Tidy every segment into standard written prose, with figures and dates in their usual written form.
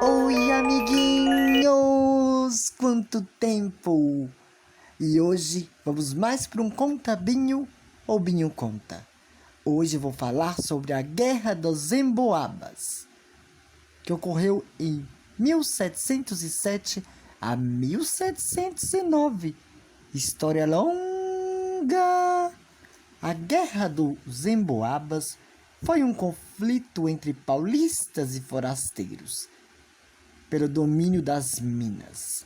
Oi, amiguinhos! Quanto tempo! E hoje vamos mais para um contabinho ou binho conta. Hoje eu vou falar sobre a Guerra dos Emboabas, que ocorreu em 1707 a 1709. História longa! A Guerra dos Emboabas foi um conflito entre paulistas e forasteiros pelo domínio das minas.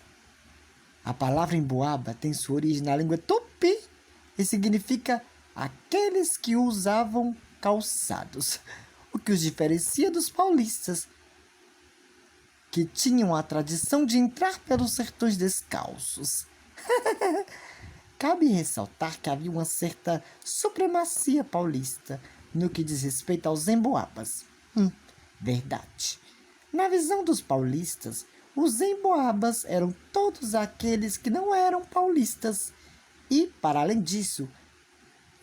A palavra emboaba tem sua origem na língua tupi e significa aqueles que usavam calçados, o que os diferencia dos paulistas, que tinham a tradição de entrar pelos sertões descalços. Cabe ressaltar que havia uma certa supremacia paulista no que diz respeito aos emboabas. Verdade. Na visão dos paulistas, os emboabas eram todos aqueles que não eram paulistas e, para além disso,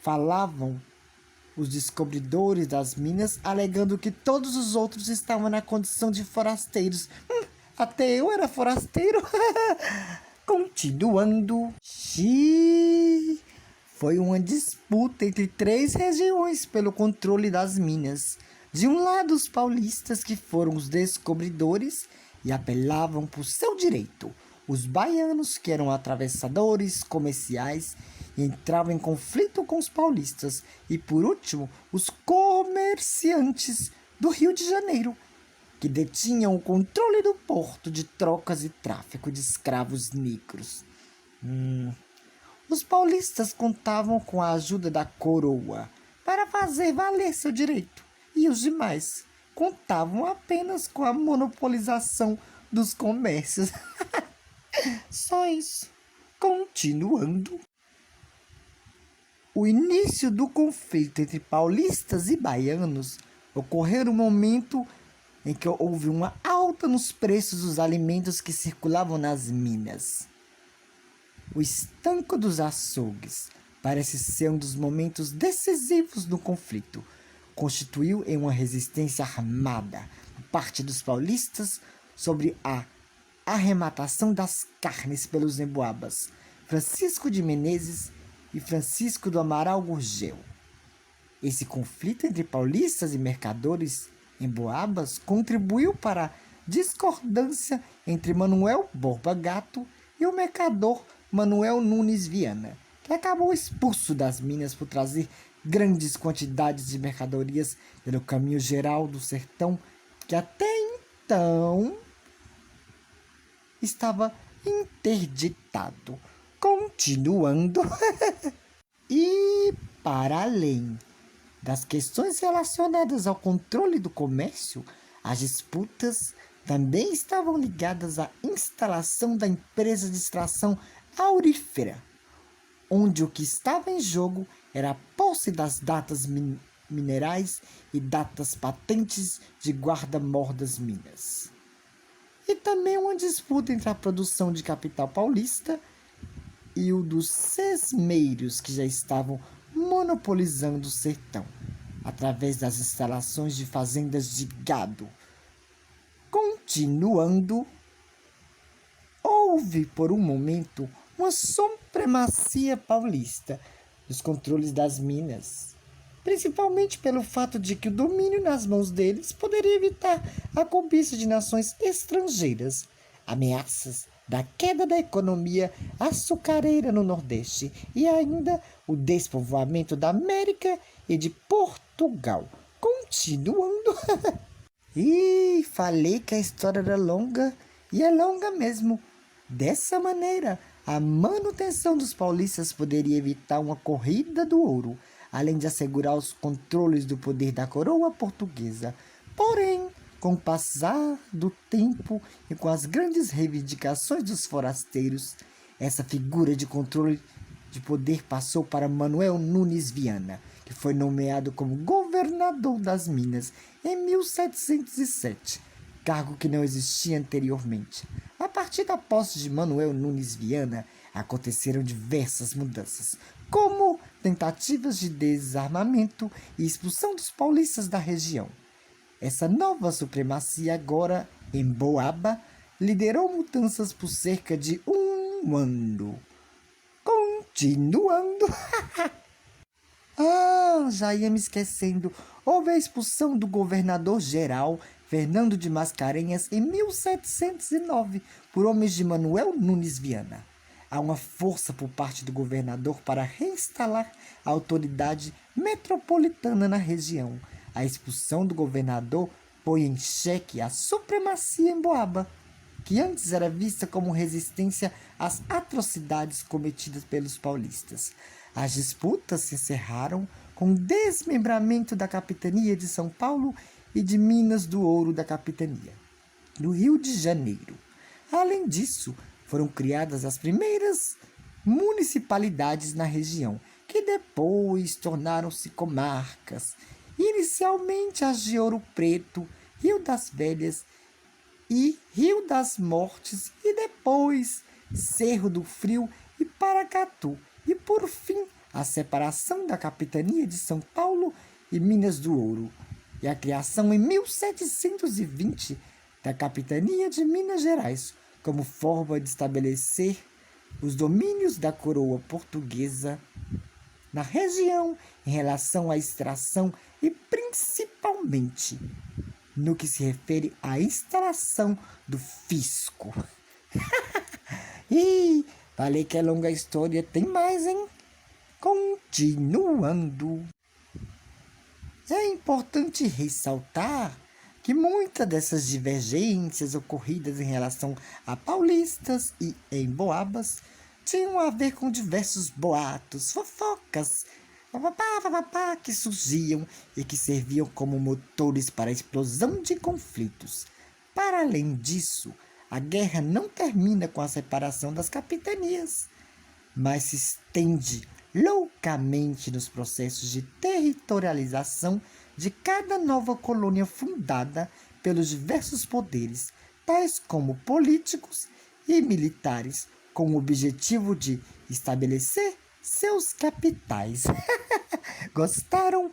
falavam os descobridores das minas, alegando que todos os outros estavam na condição de forasteiros. Até eu era forasteiro. Continuando. Foi uma disputa entre 3 regiões pelo controle das minas. De um lado, os paulistas, que foram os descobridores e apelavam por seu direito. Os baianos, que eram atravessadores comerciais e entravam em conflito com os paulistas. E, por último, os comerciantes do Rio de Janeiro, que detinham o controle do porto de trocas e tráfico de escravos negros. Os paulistas contavam com a ajuda da coroa para fazer valer seu direito, e os demais contavam apenas com a monopolização dos comércios. Só isso. Continuando. O início do conflito entre paulistas e baianos ocorreu no momento em que houve uma alta nos preços dos alimentos que circulavam nas minas. O estanco dos açougues parece ser um dos momentos decisivos do conflito. Constituiu em uma resistência armada por parte dos paulistas sobre a arrematação das carnes pelos emboabas, Francisco de Menezes e Francisco do Amaral Gurgel. Esse conflito entre paulistas e mercadores emboabas contribuiu para a discordância entre Manuel Borba Gato e o mercador Manuel Nunes Viana, que acabou expulso das minas por trazer grandes quantidades de mercadorias pelo caminho geral do sertão, que até então estava interditado. Continuando. E, para além das questões relacionadas ao controle do comércio, as disputas também estavam ligadas à instalação da empresa de extração aurífera, onde o que estava em jogo era a posse das datas minerais e datas patentes de guarda-mor das minas. E também uma disputa entre a produção de capital paulista e o dos sesmeiros, que já estavam monopolizando o sertão, através das instalações de fazendas de gado. Continuando, houve por um momento uma supremacia paulista nos controles das minas, principalmente pelo fato de que o domínio nas mãos deles poderia evitar a cobiça de nações estrangeiras, ameaças da queda da economia açucareira no Nordeste e ainda o despovoamento da América e de Portugal. Continuando. E falei que a história era longa, e é longa mesmo. Dessa maneira, a manutenção dos paulistas poderia evitar uma corrida do ouro, além de assegurar os controles do poder da coroa portuguesa. Porém, com o passar do tempo e com as grandes reivindicações dos forasteiros, essa figura de controle de poder passou para Manuel Nunes Viana, que foi nomeado como governador das Minas em 1707, cargo que não existia anteriormente. A partir da posse de Manuel Nunes Viana, aconteceram diversas mudanças, como tentativas de desarmamento e expulsão dos paulistas da região. Essa nova supremacia agora, em Boaba, liderou mudanças por cerca de um ano. Continuando. Já ia me esquecendo. Houve a expulsão do governador-geral Fernando de Mascarenhas em 1709 por homens de Manuel Nunes Viana. Há uma força por parte do governador para reinstalar a autoridade metropolitana na região. A expulsão do governador põe em xeque a supremacia em Boaba, que antes era vista como resistência às atrocidades cometidas pelos paulistas. As disputas se encerraram com o desmembramento da capitania de São Paulo e de Minas do Ouro da capitania do Rio de Janeiro. Além disso, foram criadas as primeiras municipalidades na região, que depois tornaram-se comarcas. Inicialmente as de Ouro Preto, Rio das Velhas e Rio das Mortes, e depois Cerro do Frio e Paracatu, e por fim a separação da capitania de São Paulo e Minas do Ouro, e a criação em 1720 da capitania de Minas Gerais, como forma de estabelecer os domínios da coroa portuguesa na região em relação à extração e principalmente no que se refere à instalação do fisco. Ih, falei que é longa a história, tem mais, hein? Continuando. É importante ressaltar que muitas dessas divergências ocorridas em relação a paulistas e emboabas tinham a ver com diversos boatos, fofocas, que surgiam e que serviam como motores para a explosão de conflitos. Para além disso, a guerra não termina com a separação das capitanias, mas se estende loucamente nos processos de territorialização de cada nova colônia fundada pelos diversos poderes, tais como políticos e militares, com o objetivo de estabelecer seus capitais. Gostaram?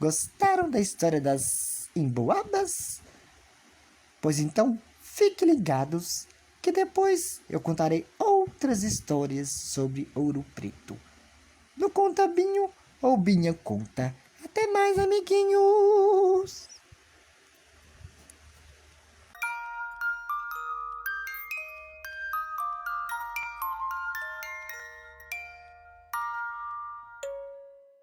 Gostaram da história das emboabas? Pois então, fiquem ligados que depois eu contarei outras histórias sobre Ouro Preto. No Conta Binho ou Binha Conta. Até mais, amiguinhos!